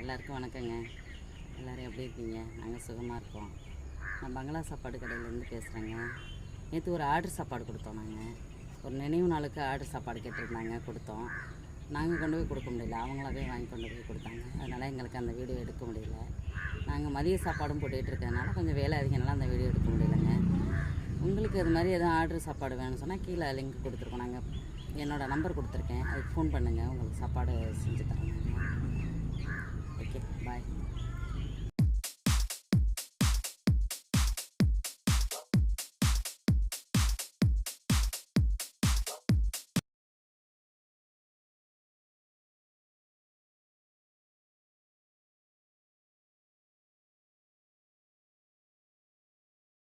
எல்லாருக்கும் வணக்கங்க. எல்லோரும் எப்படி இருக்கீங்க? நாங்கள் சுகமாக இருக்கோம். நான் பங்களா சாப்பாடு கடையிலேருந்து பேசுகிறேங்க. நேற்று ஒரு ஆர்டர் சாப்பாடு கொடுத்தோம். நாங்கள் ஒரு நினைவு நாளுக்கு ஆர்டர் சாப்பாடு கேட்டிருந்தாங்க, கொடுத்தோம். நாங்கள் கொண்டு போய் கொடுக்க முடியல, அவங்களாவே வாங்கி கொண்டு போய் கொடுத்தாங்க. அதனால் எங்களுக்கு அந்த வீடியோ எடுக்க முடியல. நாங்கள் மதிய சாப்பாடும் போட்டுக்கிட்டு இருக்கிறதுனால கொஞ்சம் வேலை அதிகனால அந்த வீடியோ எடுக்க முடியலைங்க. உங்களுக்கு அது மாதிரி எதுவும் ஆர்டர் சாப்பாடு வேணும்னு சொன்னால் கீழே லிங்க் கொடுத்துருக்கோம். நாங்கள் என்னோடய நம்பர் கொடுத்துருக்கேன், அதுக்கு ஃபோன் பண்ணுங்கள், உங்களுக்கு சாப்பாடு செஞ்சு தரோம். ஓகே, பாய்.